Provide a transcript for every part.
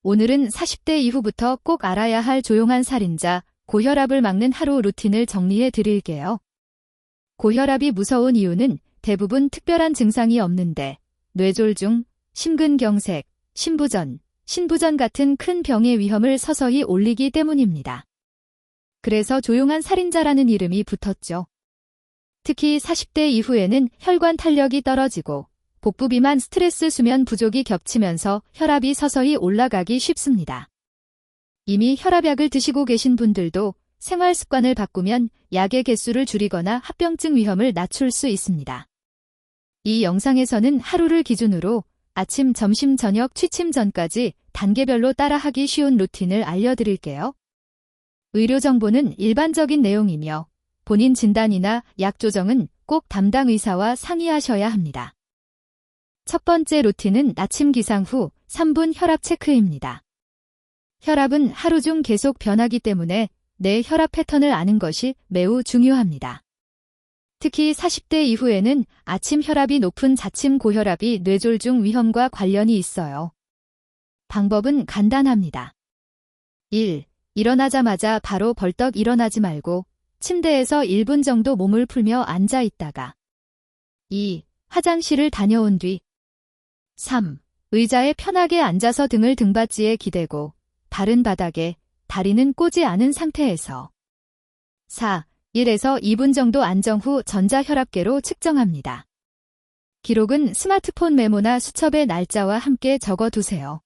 오늘은 40대 이후부터 꼭 알아야 할 조용한 살인자, 고혈압을 막는 하루 루틴을 정리해 드릴게요. 고혈압이 무서운 이유는 대부분 특별한 증상이 없는데 뇌졸중, 심근경색, 신부전 같은 큰 병의 위험을 서서히 올리기 때문입니다. 그래서 조용한 살인자라는 이름이 붙었죠. 특히 40대 이후에는 혈관 탄력이 떨어지고 복부 비만, 스트레스, 수면 부족이 겹치면서 혈압이 서서히 올라가기 쉽습니다. 이미 혈압약을 드시고 계신 분들도 생활 습관을 바꾸면 약의 개수를 줄이거나 합병증 위험을 낮출 수 있습니다. 이 영상에서는 하루를 기준으로 아침, 점심, 저녁, 취침 전까지 단계별로 따라하기 쉬운 루틴을 알려드릴게요. 의료 정보는 일반적인 내용이며 본인 진단이나 약 조정은 꼭 담당 의사와 상의하셔야 합니다. 첫 번째 루틴은 아침 기상 후 3분 혈압 체크입니다. 혈압은 하루 중 계속 변하기 때문에 내 혈압 패턴을 아는 것이 매우 중요합니다. 특히 40대 이후에는 아침 혈압이 높은 자침 고혈압이 뇌졸중 위험과 관련이 있어요. 방법은 간단합니다. 1. 일어나자마자 바로 벌떡 일어나지 말고 침대에서 1분 정도 몸을 풀며 앉아 있다가 2. 화장실을 다녀온 뒤 3. 의자에 편하게 앉아서 등을 등받이에 기대고 발은 바닥에, 다리는 꼬지 않은 상태에서 4. 1에서 2분 정도 안정 후 전자혈압계로 측정합니다. 기록은 스마트폰 메모나 수첩에 날짜와 함께 적어두세요.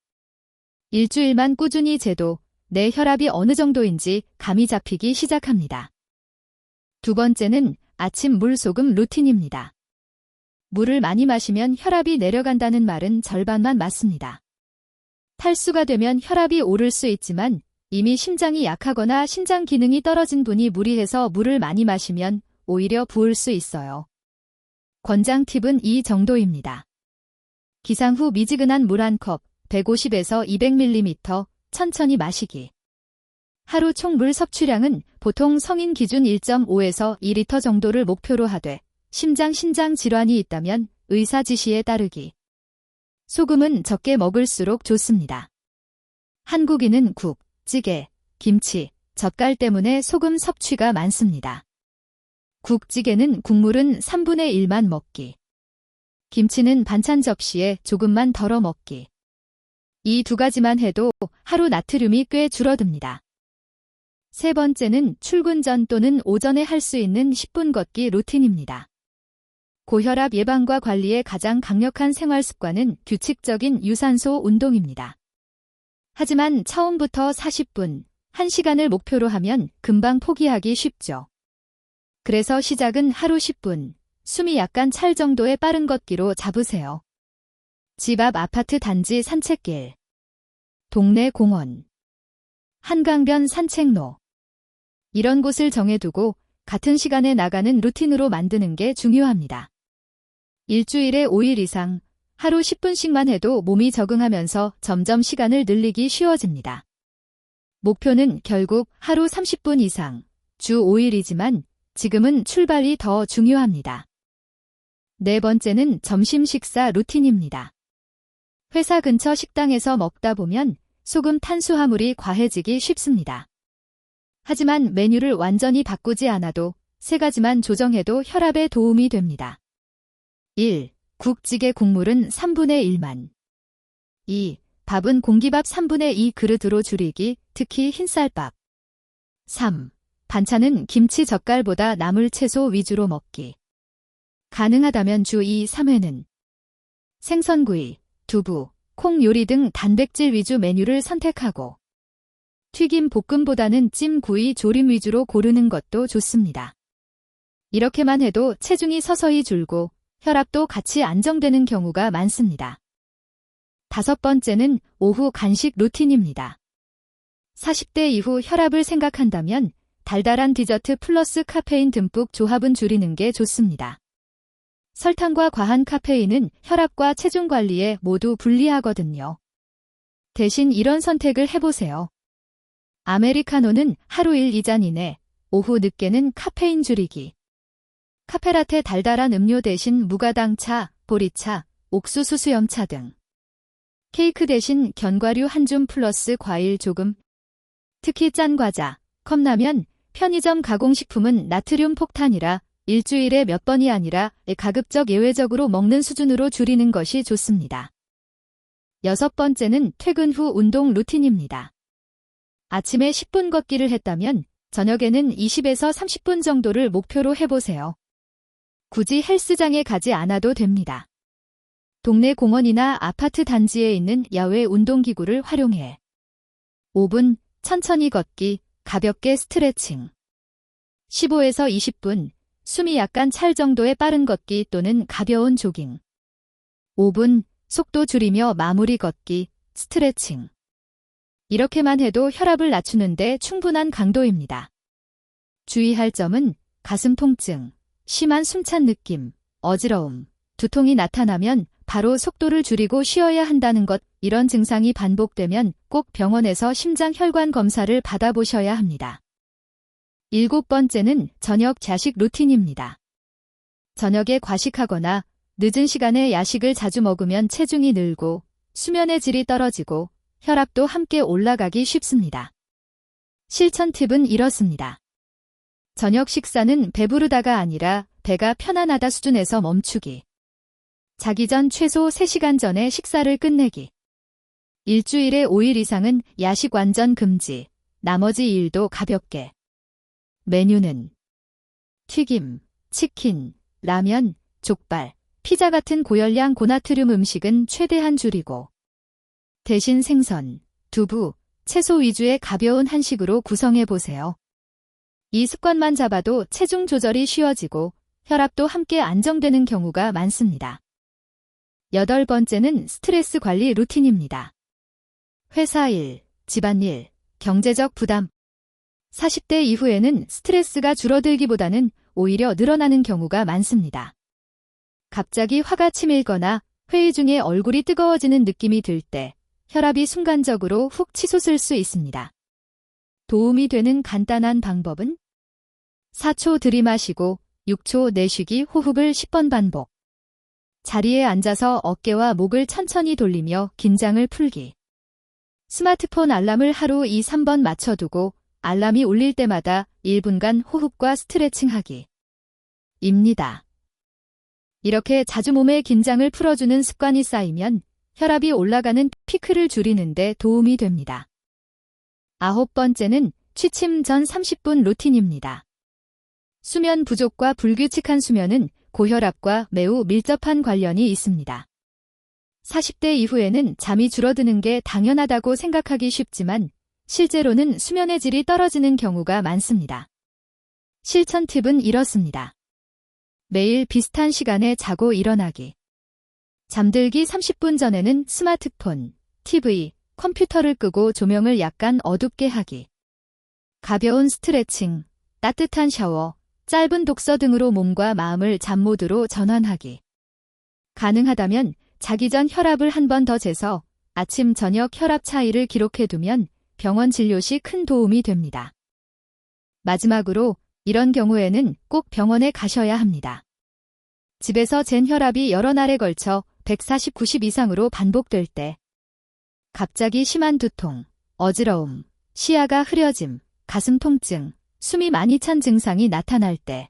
일주일만 꾸준히 재도 내 혈압이 어느 정도인지 감이 잡히기 시작합니다. 두 번째는 아침 물 소금 루틴입니다. 물을 많이 마시면 혈압이 내려간다는 말은 절반만 맞습니다. 탈수가 되면 혈압이 오를 수 있지만 이미 심장이 약하거나 신장 기능이 떨어진 분이 무리해서 물을 많이 마시면 오히려 부을 수 있어요. 권장 팁은 이 정도입니다. 기상 후 미지근한 물 1컵, 150에서 200ml 천천히 마시기. 하루 총 물 섭취량은 보통 성인 기준 1.5에서 2리터 정도를 목표로 하되 신장 질환이 있다면 의사 지시에 따르기. 소금은 적게 먹을수록 좋습니다. 한국인은 국, 찌개, 김치, 젓갈 때문에 소금 섭취가 많습니다. 국찌개는 국물은 3분의 1만 먹기. 김치는 반찬 접시에 조금만 덜어 먹기. 이 두 가지만 해도 하루 나트륨이 꽤 줄어듭니다. 세 번째는 출근 전 또는 오전에 할 수 있는 10분 걷기 루틴입니다. 고혈압 예방과 관리에 가장 강력한 생활 습관은 규칙적인 유산소 운동입니다. 하지만 처음부터 40분, 1시간을 목표로 하면 금방 포기하기 쉽죠. 그래서 시작은 하루 10분, 숨이 약간 찰 정도의 빠른 걷기로 잡으세요. 집 앞 아파트 단지 산책길, 동네 공원, 한강변 산책로. 이런 곳을 정해두고 같은 시간에 나가는 루틴으로 만드는 게 중요합니다. 일주일에 5일 이상, 하루 10분씩만 해도 몸이 적응하면서 점점 시간을 늘리기 쉬워집니다. 목표는 결국 하루 30분 이상, 주 5일이지만 지금은 출발이 더 중요합니다. 네 번째는 점심 식사 루틴입니다. 회사 근처 식당에서 먹다 보면 소금 탄수화물이 과해지기 쉽습니다. 하지만 메뉴를 완전히 바꾸지 않아도 세 가지만 조정해도 혈압에 도움이 됩니다. 1. 국찌개 국물은 3분의 1만. 2. 밥은 공기밥 3분의 2 그릇으로 줄이기, 특히 흰쌀밥. 3. 반찬은 김치 젓갈보다 나물 채소 위주로 먹기. 가능하다면 주 2, 3회는 생선구이, 두부, 콩 요리 등 단백질 위주 메뉴를 선택하고 튀김 볶음보다는 찜 구이 조림 위주로 고르는 것도 좋습니다. 이렇게만 해도 체중이 서서히 줄고 혈압도 같이 안정되는 경우가 많습니다. 다섯 번째는 오후 간식 루틴입니다. 40대 이후 혈압을 생각한다면 달달한 디저트 플러스 카페인 듬뿍 조합은 줄이는 게 좋습니다. 설탕과 과한 카페인은 혈압과 체중 관리에 모두 불리하거든요. 대신 이런 선택을 해보세요. 아메리카노는 하루 1, 2잔 이내, 오후 늦게는 카페인 줄이기. 카페라테 달달한 음료 대신 무가당 차, 보리차, 옥수수 수염차 등. 케이크 대신 견과류 한 줌 플러스 과일 조금. 특히 짠 과자, 컵라면, 편의점 가공식품은 나트륨 폭탄이라 일주일에 몇 번이 아니라 가급적 예외적으로 먹는 수준으로 줄이는 것이 좋습니다. 6번째는 퇴근 후 운동 루틴입니다. 아침에 10분 걷기를 했다면 저녁에는 20에서 30분 정도를 목표로 해보세요. 굳이 헬스장에 가지 않아도 됩니다. 동네 공원이나 아파트 단지에 있는 야외 운동기구를 활용해 5분 천천히 걷기, 가볍게 스트레칭. 15에서 20분 숨이 약간 찰 정도의 빠른 걷기 또는 가벼운 조깅. 5분 속도 줄이며 마무리 걷기, 스트레칭. 이렇게만 해도 혈압을 낮추는데 충분한 강도입니다. 주의할 점은 가슴 통증, 심한 숨찬 느낌, 어지러움, 두통이 나타나면 바로 속도를 줄이고 쉬어야 한다는 것. 이런 증상이 반복되면 꼭 병원에서 심장혈관 검사를 받아보셔야 합니다. 7번째는 저녁 자식 루틴입니다. 저녁에 과식하거나 늦은 시간에 야식을 자주 먹으면 체중이 늘고 수면의 질이 떨어지고 혈압도 함께 올라가기 쉽습니다. 실천 팁은 이렇습니다. 저녁 식사는 배부르다가 아니라 배가 편안하다 수준에서 멈추기. 자기 전 최소 3시간 전에 식사를 끝내기. 일주일에 5일 이상은 야식 완전 금지, 나머지 일도 가볍게. 메뉴는 튀김, 치킨, 라면, 족발, 피자 같은 고열량 고나트륨 음식은 최대한 줄이고 대신 생선, 두부, 채소 위주의 가벼운 한식으로 구성해보세요. 이 습관만 잡아도 체중 조절이 쉬워지고 혈압도 함께 안정되는 경우가 많습니다. 8번째는 스트레스 관리 루틴입니다. 회사 일, 집안일, 경제적 부담. 40대 이후에는 스트레스가 줄어들기보다는 오히려 늘어나는 경우가 많습니다. 갑자기 화가 치밀거나 회의 중에 얼굴이 뜨거워지는 느낌이 들 때 혈압이 순간적으로 훅 치솟을 수 있습니다. 도움이 되는 간단한 방법은 4초 들이마시고 6초 내쉬기 호흡을 10번 반복. 자리에 앉아서 어깨와 목을 천천히 돌리며 긴장을 풀기. 스마트폰 알람을 하루 2, 3번 맞춰두고 알람이 울릴 때마다 1분간 호흡과 스트레칭하기. 입니다. 이렇게 자주 몸의 긴장을 풀어주는 습관이 쌓이면 혈압이 올라가는 피크를 줄이는 데 도움이 됩니다. 9번째는 취침 전 30분 루틴입니다. 수면 부족과 불규칙한 수면은 고혈압과 매우 밀접한 관련이 있습니다. 40대 이후에는 잠이 줄어드는 게 당연하다고 생각하기 쉽지만 실제로는 수면의 질이 떨어지는 경우가 많습니다. 실천 팁은 이렇습니다. 매일 비슷한 시간에 자고 일어나기. 잠들기 30분 전에는 스마트폰, TV, 컴퓨터를 끄고 조명을 약간 어둡게 하기. 가벼운 스트레칭, 따뜻한 샤워, 짧은 독서 등으로 몸과 마음을 잠 모드로 전환하기. 가능하다면 자기 전 혈압을 한 번 더 재서 아침 저녁 혈압 차이를 기록해두면 병원 진료 시 큰 도움이 됩니다. 마지막으로 이런 경우에는 꼭 병원에 가셔야 합니다. 집에서 잰 혈압이 여러 날에 걸쳐 140, 90 이상으로 반복될 때, 갑자기 심한 두통, 어지러움, 시야가 흐려짐, 가슴 통증, 숨이 많이 찬 증상이 나타날 때,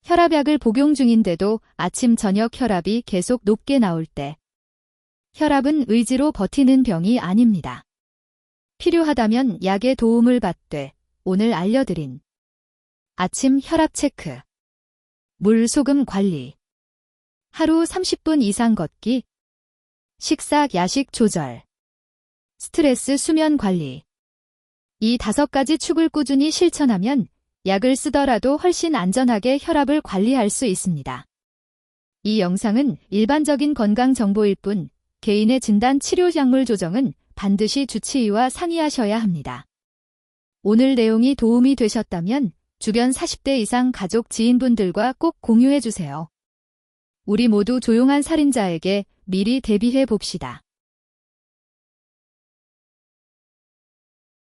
혈압약을 복용 중인데도 아침 저녁 혈압이 계속 높게 나올 때, 혈압은 의지로 버티는 병이 아닙니다. 필요하다면 약의 도움을 받되 오늘 알려드린 아침 혈압 체크, 물 소금 관리, 하루 30분 이상 걷기, 식사 야식 조절, 스트레스 수면 관리. 이 5가지 축을 꾸준히 실천하면 약을 쓰더라도 훨씬 안전하게 혈압을 관리할 수 있습니다. 이 영상은 일반적인 건강 정보일 뿐 개인의 진단 치료 약물 조정은 반드시 주치의와 상의하셔야 합니다. 오늘 내용이 도움이 되셨다면 주변 40대 이상 가족 지인분들과 꼭 공유해 주세요. 우리 모두 조용한 살인자에게 미리 대비해 봅시다.